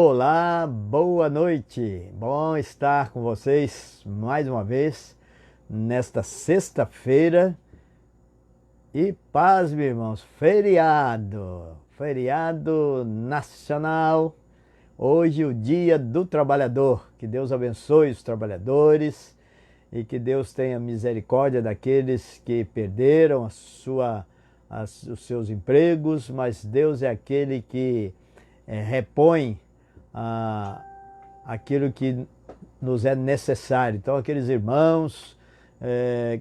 Olá, boa noite. Bom estar com vocês mais uma vez nesta sexta-feira. E paz, meus irmãos, feriado nacional. Hoje o Dia do Trabalhador. Que Deus abençoe os trabalhadores e que Deus tenha misericórdia daqueles que perderam os seus empregos, mas Deus é aquele que repõe aquilo que nos é necessário. Então, aqueles irmãos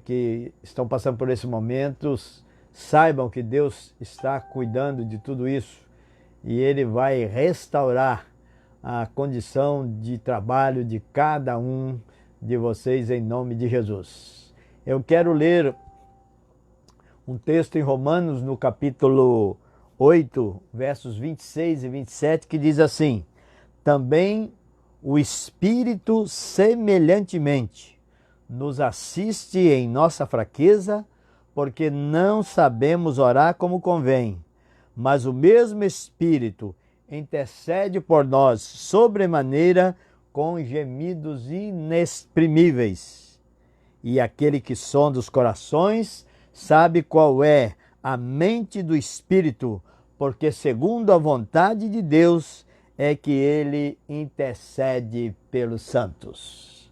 que estão passando por esses momentos, saibam que Deus está cuidando de tudo isso e Ele vai restaurar a condição de trabalho de cada um de vocês em nome de Jesus. Eu quero ler um texto em Romanos, no capítulo 8, versos 26 e 27, que diz assim: também o Espírito semelhantemente nos assiste em nossa fraqueza, porque não sabemos orar como convém, mas o mesmo Espírito intercede por nós sobremaneira com gemidos inexprimíveis. E aquele que sonda os corações sabe qual é a mente do Espírito, porque segundo a vontade de Deus é que ele intercede pelos santos.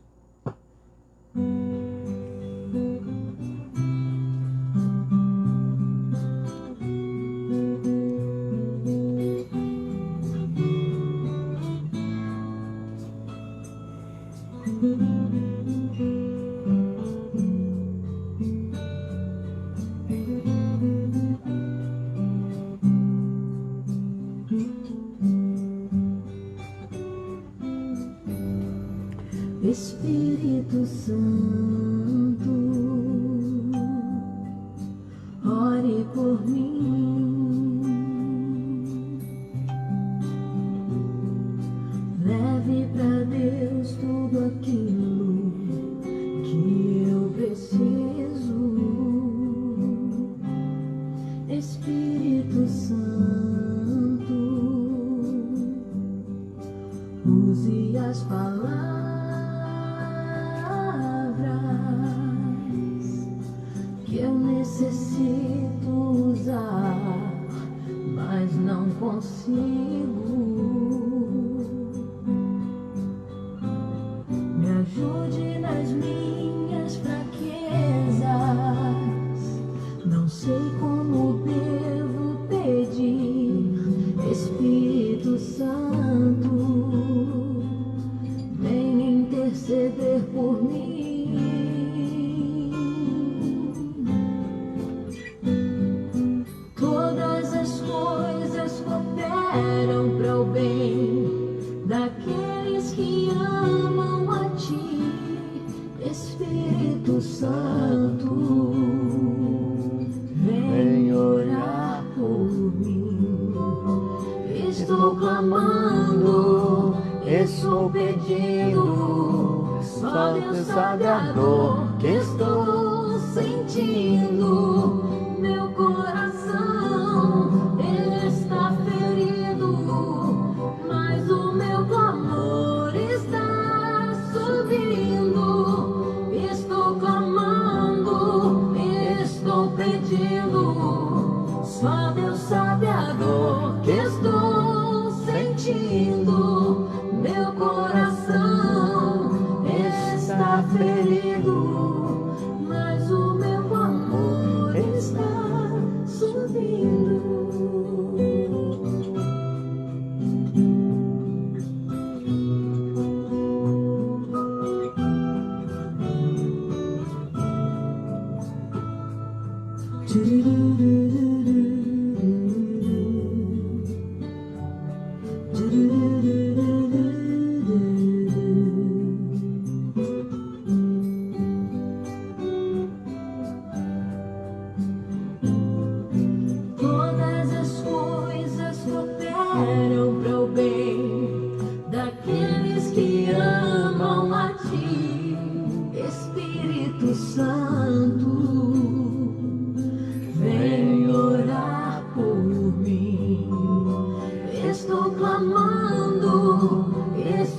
Espírito Santo, ore por mim, leve para Deus tudo aquilo que eu preciso. Espírito Santo, use as palavras que eu necessito usar, mas não consigo. Me ajude nas minhas fraquezas, não sei como devo pedir. Espírito Santo, vem interceder por mim. Todas as coisas cooperam para o bem daqueles que amam a Ti. Espírito Santo, vem orar por mim. Estou clamando, estou pedindo, só Deus sabe a dor que estou sentindo. Meu coração está ferido, mas o meu clamor está subindo. Estou clamando, estou pedindo, só Deus sabe a dor que estou sentindo. Meu coração está ferido, mas o meu clamor está subindo. Todas as coisas cooperam para o bem daqueles que amam a Ti. Espírito Santo, vem orar por mim. Estou clamando,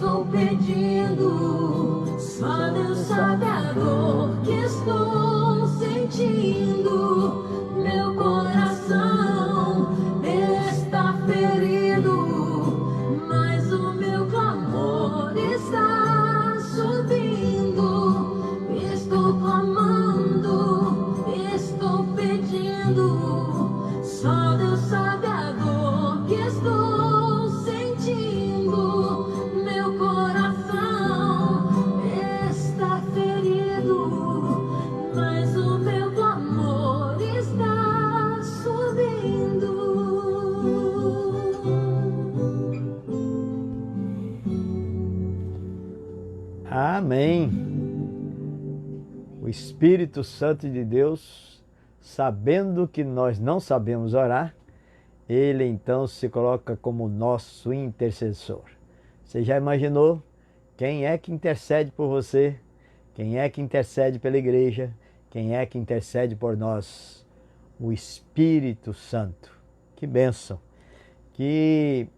estou pedindo, só Deus sabe a dor que estou sentindo. Meu coração está ferido, mas o meu clamor está subindo. Estou clamando, estou pedindo, só Deus sabe a dor que estou sentindo. Meu coração está ferido, mas o meu clamor está subindo. Amém. O Espírito Santo de Deus, sabendo que nós não sabemos orar, ele então se coloca como nosso intercessor. Você já imaginou quem é que intercede por você? Quem é que intercede pela igreja? Quem é que intercede por nós? O Espírito Santo. Que bênção! Que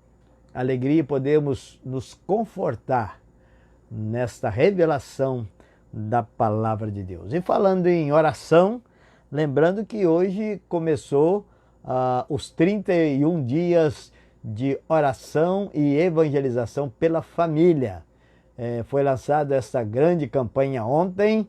alegria podemos nos confortar nesta revelação da palavra de Deus. E falando em oração, lembrando que hoje começou os 31 dias de oração e evangelização pela família. Foi lançada essa grande campanha ontem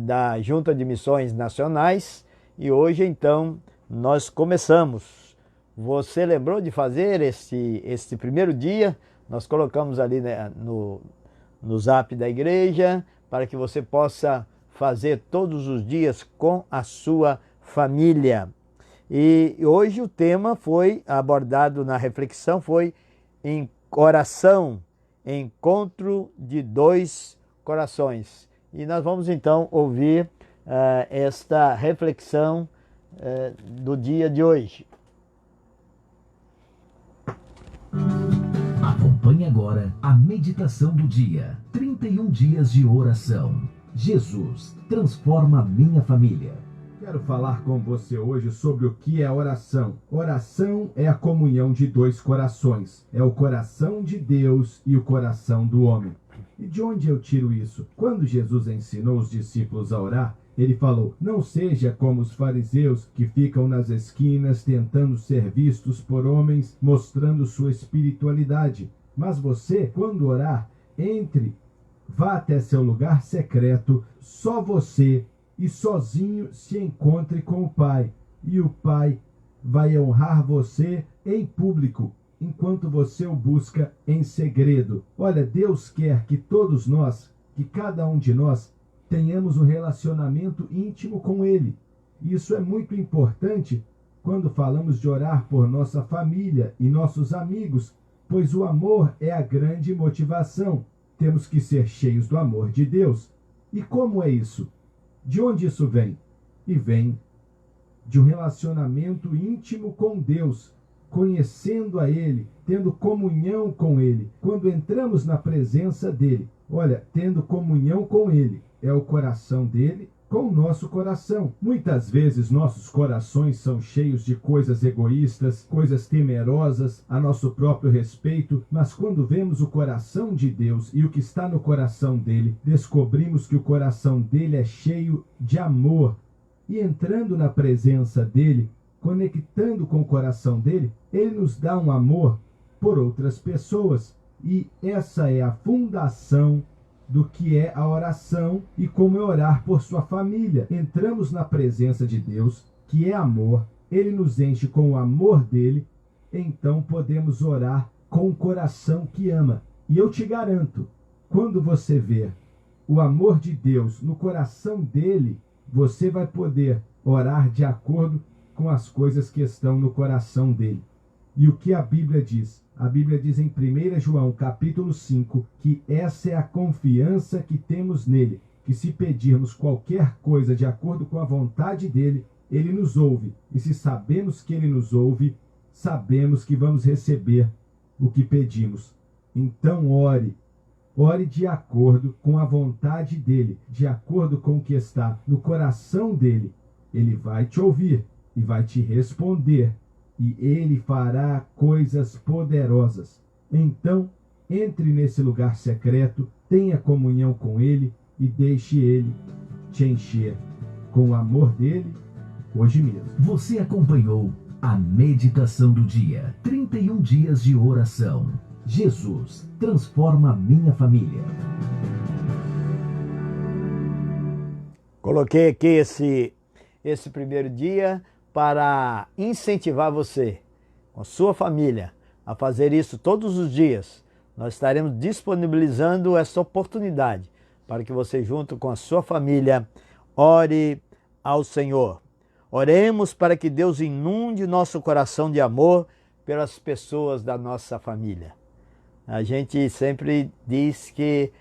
da Junta de Missões Nacionais e hoje então nós começamos. Você lembrou de fazer este primeiro dia? Nós colocamos ali, né, no zap da igreja, para que você possa fazer todos os dias com a sua família. E hoje o tema foi abordado na reflexão, foi em oração, encontro de dois corações. E nós vamos então ouvir esta reflexão do dia de hoje. Acompanhe agora a meditação do dia. 31 dias de oração. Jesus transforma minha família. Quero falar com você hoje sobre o que é oração. Oração é a comunhão de dois corações. É o coração de Deus e o coração do homem. E de onde eu tiro isso? Quando Jesus ensinou os discípulos a orar, ele falou: não seja como os fariseus que ficam nas esquinas tentando ser vistos por homens, mostrando sua espiritualidade. Mas você, quando orar, vá até seu lugar secreto, só você, e sozinho se encontre com o Pai. E o Pai vai honrar você em público, enquanto você o busca em segredo. Olha, Deus quer que todos nós, que cada um de nós, tenhamos um relacionamento íntimo com Ele. Isso é muito importante quando falamos de orar por nossa família e nossos amigos, pois o amor é a grande motivação. Temos que ser cheios do amor de Deus. E como é isso? De onde isso vem? E vem de um relacionamento íntimo com Deus, conhecendo a Ele, tendo comunhão com Ele. Quando entramos na presença dEle, olha, tendo comunhão com Ele, é o coração dele com o nosso coração. Muitas vezes nossos corações são cheios de coisas egoístas, coisas temerosas a nosso próprio respeito, mas quando vemos o coração de Deus e o que está no coração dele, descobrimos que o coração dele é cheio de amor. E entrando na presença dele, conectando com o coração dele, ele nos dá um amor por outras pessoas. E essa é a fundação do que é a oração e como é orar por sua família. Entramos na presença de Deus, que é amor, ele nos enche com o amor dele, então podemos orar com o coração que ama. E eu te garanto, quando você ver o amor de Deus no coração dele, você vai poder orar de acordo com as coisas que estão no coração dele. E o que a Bíblia diz? A Bíblia diz em 1 João capítulo 5 que essa é a confiança que temos nele, que se pedirmos qualquer coisa de acordo com a vontade dele, ele nos ouve. E se sabemos que ele nos ouve, sabemos que vamos receber o que pedimos. Então ore. Ore de acordo com a vontade dele, de acordo com o que está no coração dele. Ele vai te ouvir e vai te responder. E ele fará coisas poderosas. Então, Entre nesse lugar secreto, tenha comunhão com Ele e deixe Ele te encher com o amor dele hoje mesmo. Você acompanhou a meditação do dia. 31 dias de oração. Jesus transforma minha família. Coloquei aqui esse primeiro dia para incentivar você, com sua família, a fazer isso todos os dias. Nós estaremos disponibilizando essa oportunidade para que você, junto com a sua família, ore ao Senhor. Oremos para que Deus inunde nosso coração de amor pelas pessoas da nossa família. A gente sempre diz que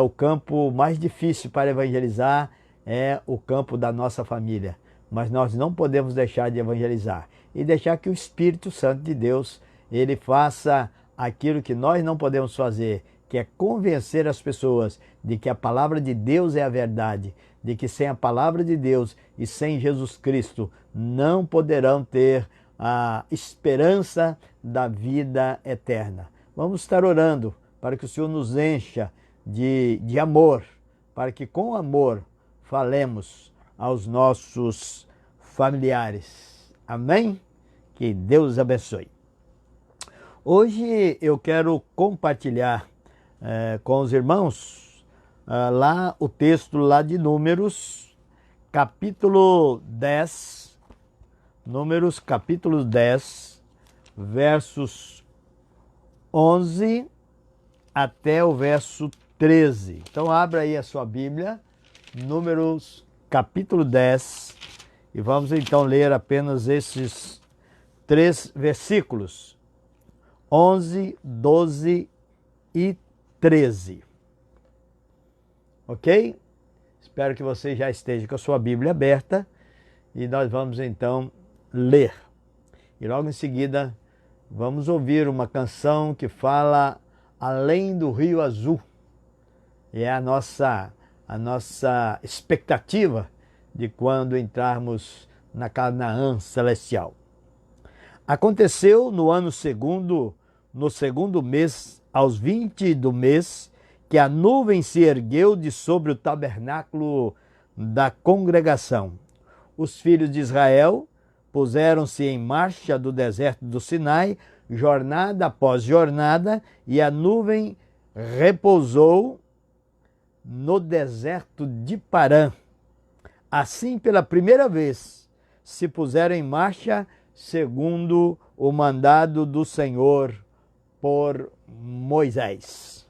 o campo mais difícil para evangelizar é o campo da nossa família. Mas nós não podemos deixar de evangelizar e deixar que o Espírito Santo de Deus, ele faça aquilo que nós não podemos fazer, que é convencer as pessoas de que a palavra de Deus é a verdade, de que sem a palavra de Deus e sem Jesus Cristo não poderão ter a esperança da vida eterna. Vamos estar orando para que o Senhor nos encha de amor, para que com amor falemos aos nossos familiares. Amém? Que Deus abençoe. Hoje eu quero compartilhar com os irmãos lá o texto lá de Números, capítulo 10, Números capítulo 10, versos 11 até o verso 13. Então abra aí a sua Bíblia, Números capítulo 10, e vamos então ler apenas esses 3 versículos, 11, 12 e 13. Ok? Espero que você já esteja com a sua Bíblia aberta e nós vamos então ler. E logo em seguida vamos ouvir uma canção que fala Além do Rio Azul. E é a nossa expectativa de quando entrarmos na Canaã celestial. Aconteceu no ano segundo, no segundo mês, aos 20 do mês, que a nuvem se ergueu de sobre o tabernáculo da congregação. Os filhos de Israel puseram-se em marcha do deserto do Sinai, jornada após jornada, e a nuvem repousou no deserto de Parã. Assim, pela primeira vez, se puseram em marcha segundo o mandado do Senhor por Moisés.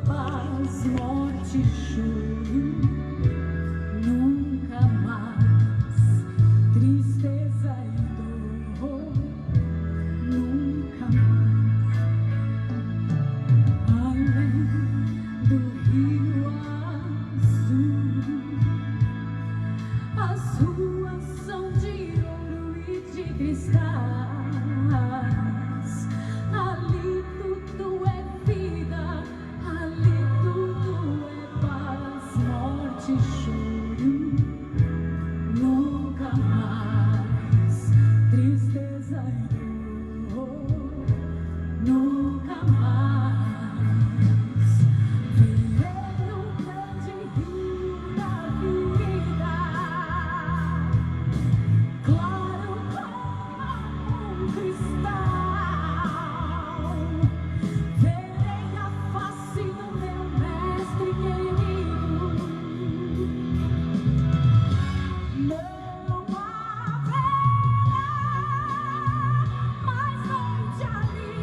Mais longe ali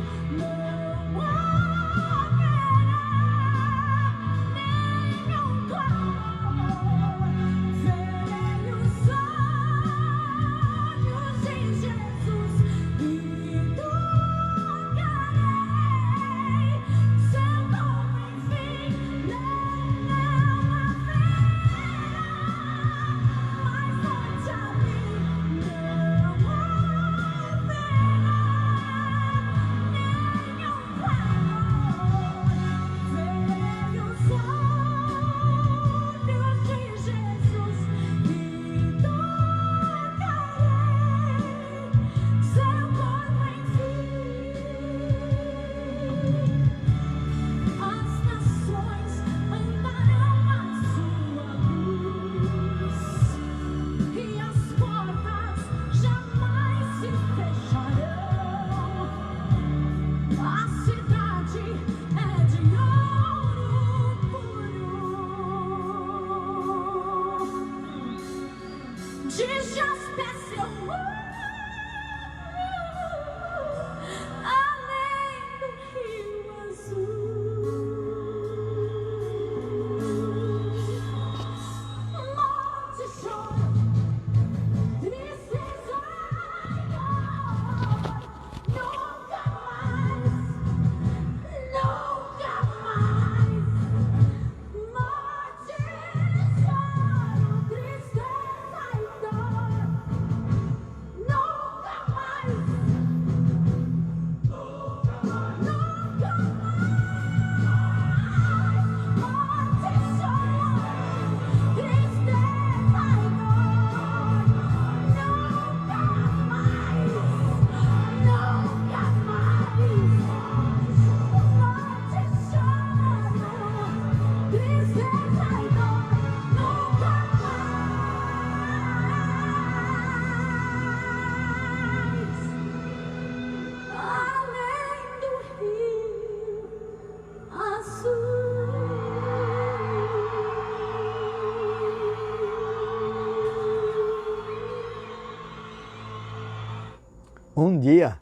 um dia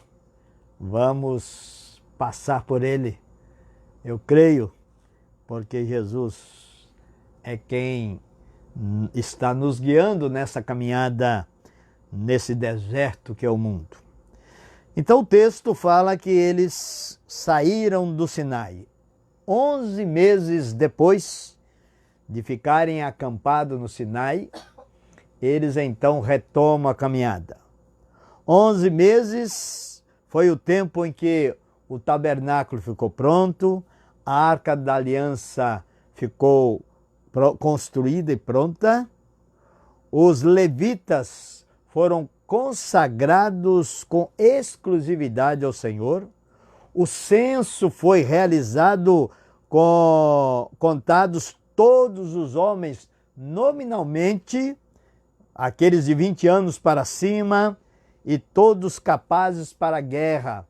vamos passar por ele. Eu creio, porque Jesus é quem está nos guiando nessa caminhada, nesse deserto que é o mundo. Então o texto fala que eles saíram do Sinai. 11 meses depois de ficarem acampados no Sinai, eles então retomam a caminhada. 11 meses foi o tempo em que o tabernáculo ficou pronto, a Arca da Aliança ficou construída e pronta, os levitas foram consagrados com exclusividade ao Senhor, o censo foi realizado contados todos os homens nominalmente, aqueles de 20 anos para cima e todos capazes para a guerra.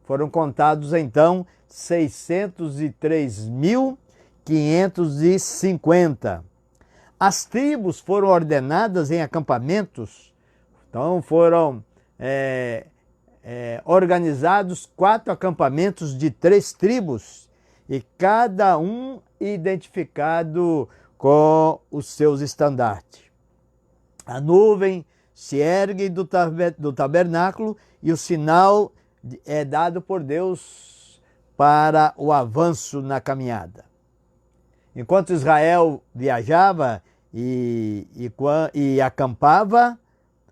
Foram contados então 603.550. As tribos foram ordenadas em acampamentos, então foram organizados 4 acampamentos de 3 tribos e cada um identificado com os seus estandartes. A nuvem se ergue do tabernáculo e o sinal é dado por Deus para o avanço na caminhada. Enquanto Israel viajava e acampava,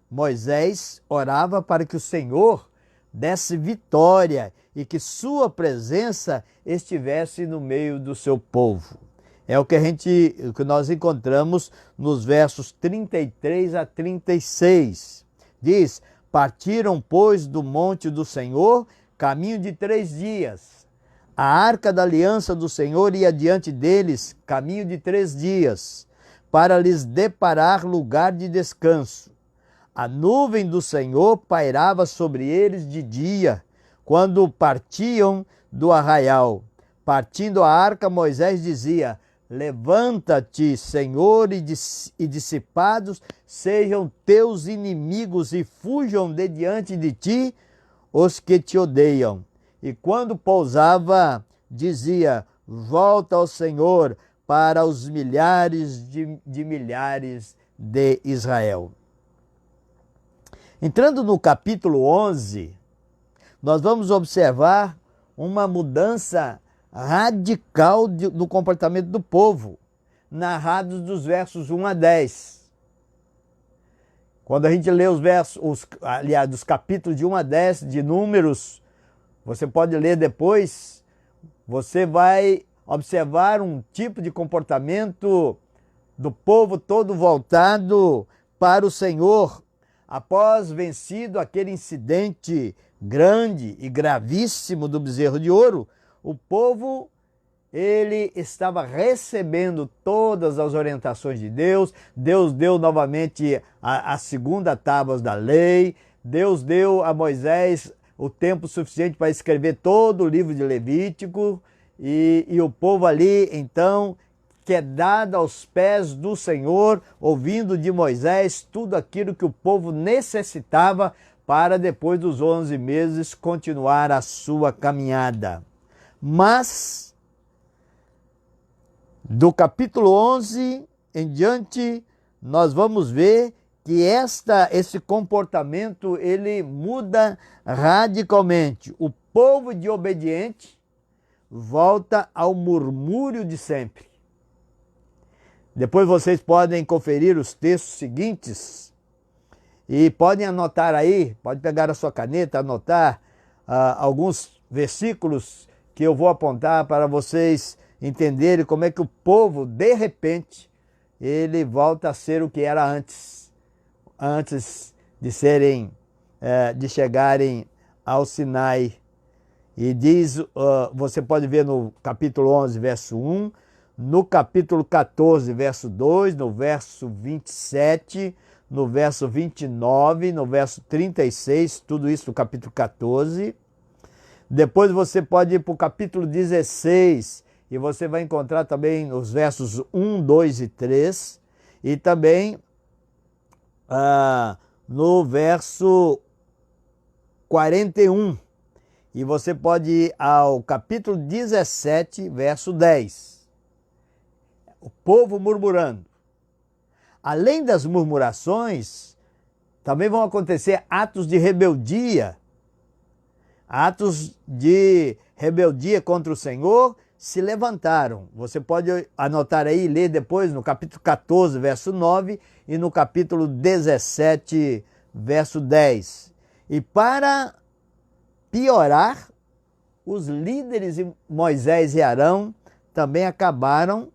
Moisés orava para que o Senhor desse vitória e que sua presença estivesse no meio do seu povo. É o que nós encontramos nos versos 33 a 36. Diz: partiram, pois, do monte do Senhor, caminho de 3 dias. A arca da aliança do Senhor ia diante deles, caminho de 3 dias, para lhes deparar lugar de descanso. A nuvem do Senhor pairava sobre eles de dia, quando partiam do arraial. Partindo a arca, Moisés dizia: levanta-te, Senhor, e dissipados sejam teus inimigos e fujam de diante de ti os que te odeiam. E quando pousava, dizia: volta ao Senhor para os milhares de milhares de Israel. Entrando no capítulo 11, nós vamos observar uma mudança radical do comportamento do povo, narrados dos versos 1 a 10. Quando a gente lê os dos capítulos de 1 a 10 de Números, você pode ler depois, você vai observar um tipo de comportamento do povo todo voltado para o Senhor, após vencido aquele incidente grande e gravíssimo do bezerro de ouro. O povo, ele estava recebendo todas as orientações de Deus. Deus deu novamente a segunda tábua da lei. Deus deu a Moisés o tempo suficiente para escrever todo o livro de Levítico. E o povo ali, então, quedado aos pés do Senhor, ouvindo de Moisés tudo aquilo que o povo necessitava para, depois dos 11 meses, continuar a sua caminhada. Mas, do capítulo 11 em diante, nós vamos ver que esse comportamento ele muda radicalmente. O povo de obediente volta ao murmúrio de sempre. Depois vocês podem conferir os textos seguintes e podem anotar aí, pode pegar a sua caneta, anotar alguns versículos que eu vou apontar para vocês entenderem como é que o povo, de repente, ele volta a ser o que era antes de chegarem ao Sinai. E diz, você pode ver no capítulo 11, verso 1, no capítulo 14, verso 2, no verso 27, no verso 29, no verso 36, tudo isso no capítulo 14. Depois você pode ir para o capítulo 16 e você vai encontrar também os versos 1, 2 e 3. E também no verso 41. E você pode ir ao capítulo 17, verso 10. O povo murmurando. Além das murmurações, também vão acontecer atos de rebeldia. Atos de rebeldia contra o Senhor se levantaram. Você pode anotar aí e ler depois no capítulo 14, verso 9 e no capítulo 17, verso 10. E para piorar, os líderes Moisés e Arão também acabaram,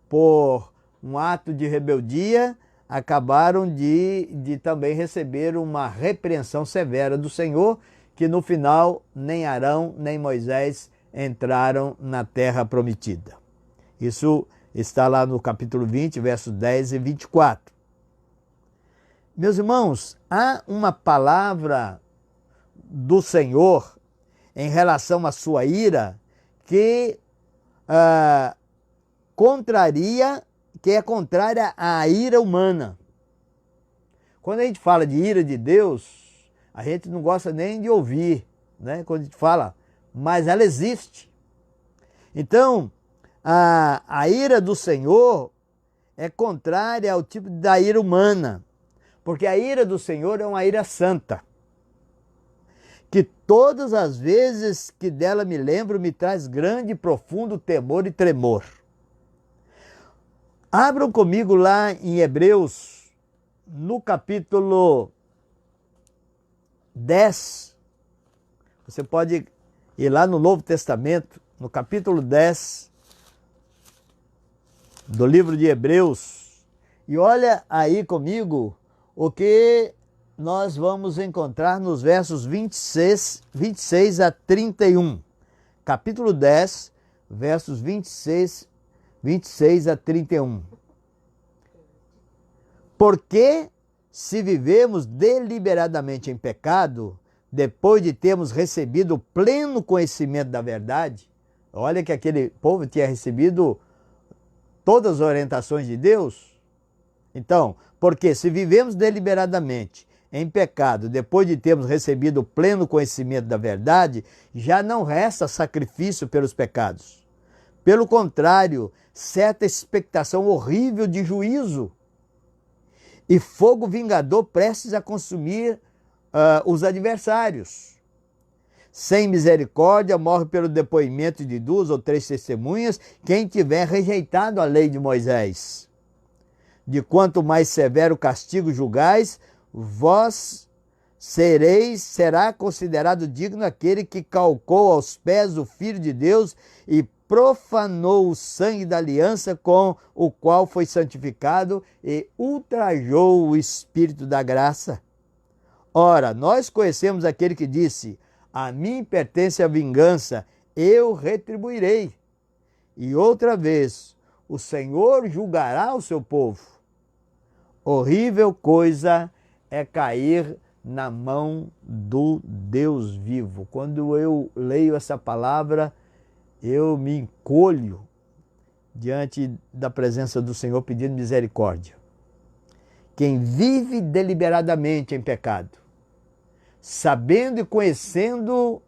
por um ato de rebeldia, acabaram de também receber uma repreensão severa do Senhor, que no final nem Arão nem Moisés entraram na terra prometida. Isso está lá no capítulo 20, versos 10 e 24. Meus irmãos, há uma palavra do Senhor em relação à sua ira que é contrária à ira humana. Quando a gente fala de ira de Deus, a gente não gosta nem de ouvir, né? Quando a gente fala, mas ela existe. Então, a ira do Senhor é contrária ao tipo da ira humana, porque a ira do Senhor é uma ira santa, que todas as vezes que dela me lembro, me traz grande e profundo temor e tremor. Abram comigo lá em Hebreus, no capítulo 10. Você pode ir lá no Novo Testamento, no capítulo 10 do livro de Hebreus. E olha aí comigo o que nós vamos encontrar nos versos 26 a 31. Capítulo 10, versos 26 a 31. Porque se vivemos deliberadamente em pecado, depois de termos recebido o pleno conhecimento da verdade, olha que aquele povo tinha recebido todas as orientações de Deus. Então, porque se vivemos deliberadamente em pecado, depois de termos recebido o pleno conhecimento da verdade, já não resta sacrifício pelos pecados. Pelo contrário, certa expectação horrível de juízo e fogo vingador prestes a consumir os adversários. Sem misericórdia, morre pelo depoimento de 2 ou 3 testemunhas quem tiver rejeitado a lei de Moisés. De quanto mais severo castigo julgais, será considerado digno aquele que calcou aos pés o Filho de Deus e profanou o sangue da aliança com o qual foi santificado e ultrajou o Espírito da graça. Ora, nós conhecemos aquele que disse: a mim pertence a vingança, eu retribuirei. E outra vez, o Senhor julgará o seu povo. Horrível coisa é cair na mão do Deus vivo. Quando eu leio essa palavra, eu me encolho diante da presença do Senhor pedindo misericórdia. Quem vive deliberadamente em pecado, sabendo e conhecendo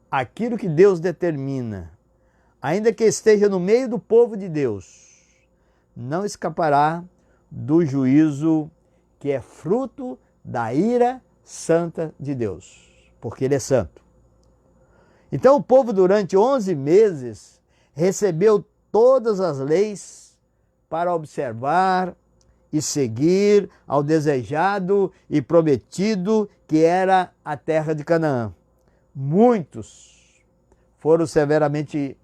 aquilo que Deus determina, ainda que esteja no meio do povo de Deus, não escapará do juízo que é fruto da ira santa de Deus, porque Ele é santo. Então o povo durante 11 meses recebeu todas as leis para observar e seguir ao desejado e prometido que era a terra de Canaã. Muitos foram severamente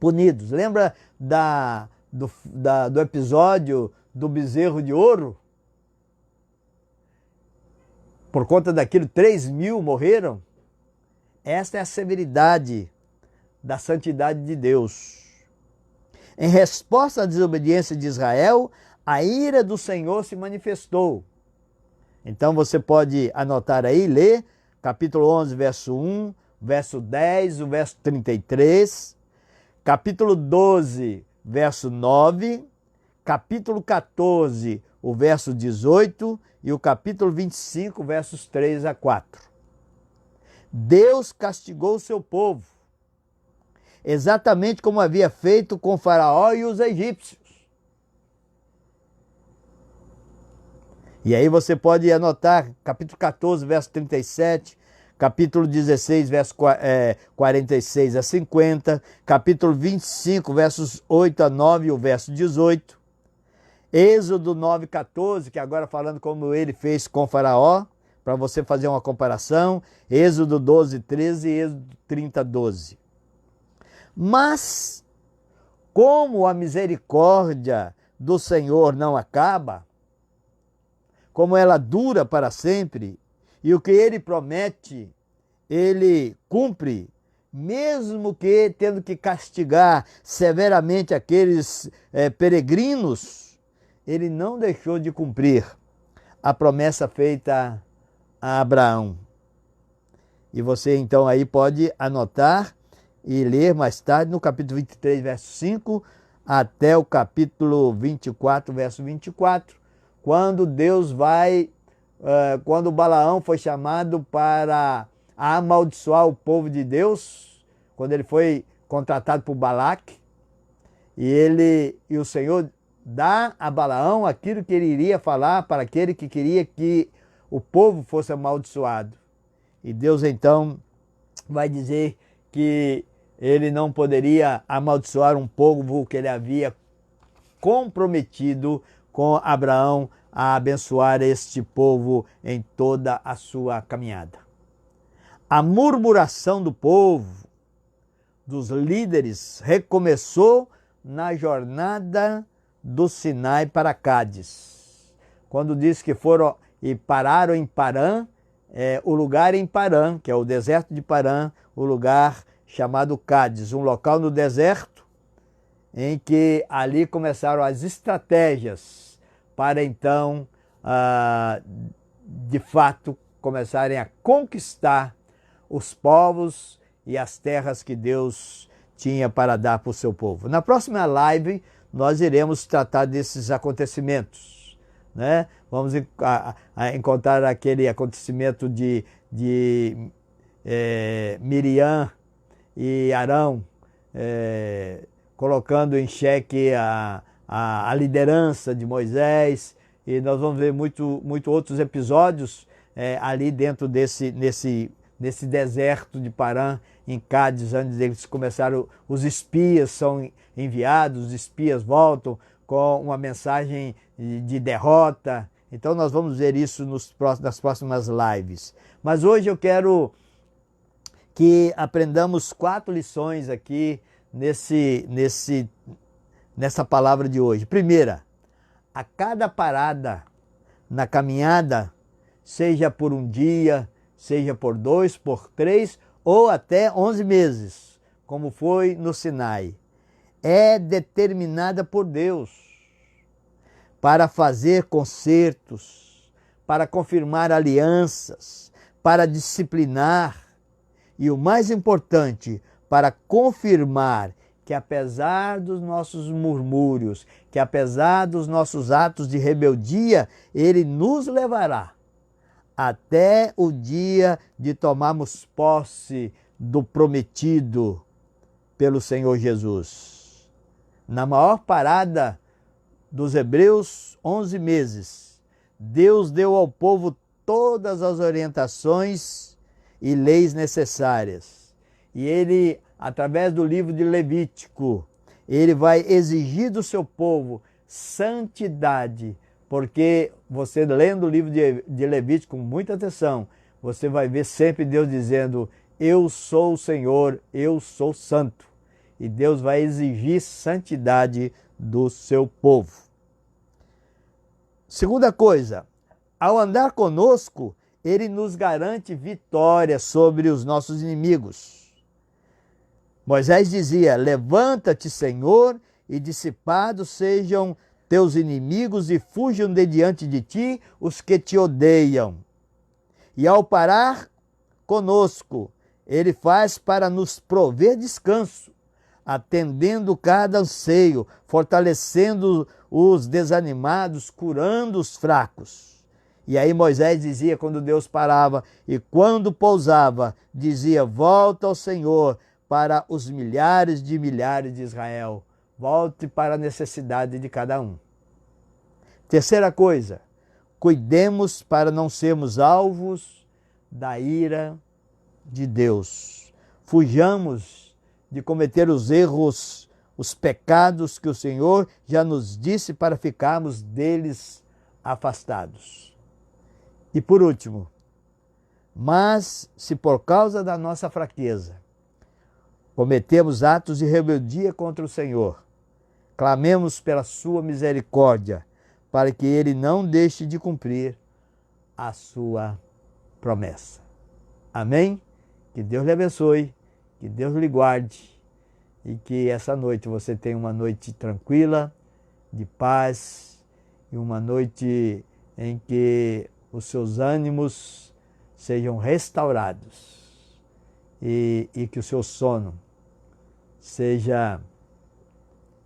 punidos. Lembra do episódio do bezerro de ouro? Por conta daquilo, 3.000 morreram. Esta é a severidade da santidade de Deus. Em resposta à desobediência de Israel, a ira do Senhor se manifestou. Então você pode anotar aí, ler capítulo 11, verso 1, verso 10, o verso 33, capítulo 12, verso 9, capítulo 14, o verso 18 e o capítulo 25, versos 3 a 4. Deus castigou o seu povo, exatamente como havia feito com Faraó e os egípcios. E aí você pode anotar capítulo 14, verso 37, capítulo 16, verso 46 a 50, capítulo 25, versos 8 a 9 e o verso 18, Êxodo 9, 14, que agora falando como ele fez com Faraó, para você fazer uma comparação, Êxodo 12, 13 e Êxodo 30, 12. Mas, como a misericórdia do Senhor não acaba, como ela dura para sempre, e o que ele promete, ele cumpre, mesmo que tendo que castigar severamente aqueles peregrinos, ele não deixou de cumprir a promessa feita a Abraão. E você então aí pode anotar e ler mais tarde no capítulo 23, verso 5, até o capítulo 24, verso 24, quando Deus quando Balaão foi chamado para amaldiçoar o povo de Deus, quando ele foi contratado por Balaque, e o Senhor dá a Balaão aquilo que ele iria falar para aquele que queria que o povo fosse amaldiçoado. E Deus então vai dizer que ele não poderia amaldiçoar um povo que ele havia comprometido com Abraão a abençoar este povo em toda a sua caminhada. A murmuração do povo, dos líderes, recomeçou na jornada do Sinai para Cádiz. Quando diz que foram e pararam em Parã, o lugar em Parã, que é o deserto de Parã, o lugar chamado Cádiz, um local no deserto em que ali começaram as estratégias para então, de fato, começarem a conquistar os povos e as terras que Deus tinha para dar para o seu povo. Na próxima live, nós iremos tratar desses acontecimentos, né? Vamos encontrar aquele acontecimento de Miriam e Arão, colocando em xeque a liderança de Moisés, e nós vamos ver muito outros episódios ali dentro nesse deserto de Parã, em Cádiz, onde eles começaram, os espias são enviados, os espias voltam com uma mensagem de derrota. Então nós vamos ver isso nas próximas lives. Mas hoje eu quero que aprendamos 4 lições aqui nessa palavra de hoje. Primeira, a cada parada na caminhada, seja por um dia, seja por 2, por 3 ou até 11 meses, como foi no Sinai, é determinada por Deus para fazer concertos, para confirmar alianças, para disciplinar e, o mais importante, para confirmar que apesar dos nossos murmúrios, que apesar dos nossos atos de rebeldia, Ele nos levará até o dia de tomarmos posse do prometido pelo Senhor Jesus. Na maior parada dos hebreus, 11 meses, Deus deu ao povo todas as orientações e leis necessárias. E Ele, através do livro de Levítico, Ele vai exigir do seu povo santidade, porque você lendo o livro de Levítico com muita atenção, você vai ver sempre Deus dizendo: eu sou o Senhor, eu sou santo. E Deus vai exigir santidade do seu povo. Segunda coisa, ao andar conosco, Ele nos garante vitória sobre os nossos inimigos. Moisés dizia: levanta-te, Senhor, e dissipados sejam teus inimigos e fujam de diante de ti os que te odeiam. E ao parar conosco, Ele faz para nos prover descanso, atendendo cada anseio, fortalecendo os desanimados, curando os fracos. E aí Moisés dizia quando Deus parava, e quando pousava, dizia: volta ao Senhor para os milhares de Israel. Volte para a necessidade de cada um. Terceira coisa, cuidemos para não sermos alvos da ira de Deus. Fujamos de cometer os erros, os pecados que o Senhor já nos disse para ficarmos deles afastados. E por último, mas se por causa da nossa fraqueza cometemos atos de rebeldia contra o Senhor, clamemos pela sua misericórdia, para que Ele não deixe de cumprir a sua promessa. Amém? Que Deus lhe abençoe, que Deus lhe guarde e que essa noite você tenha uma noite tranquila, de paz, e uma noite em que os seus ânimos sejam restaurados e que o seu sono seja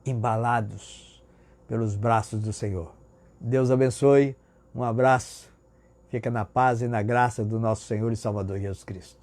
embalados pelos braços do Senhor. Deus abençoe, um abraço, fica na paz e na graça do nosso Senhor e Salvador Jesus Cristo.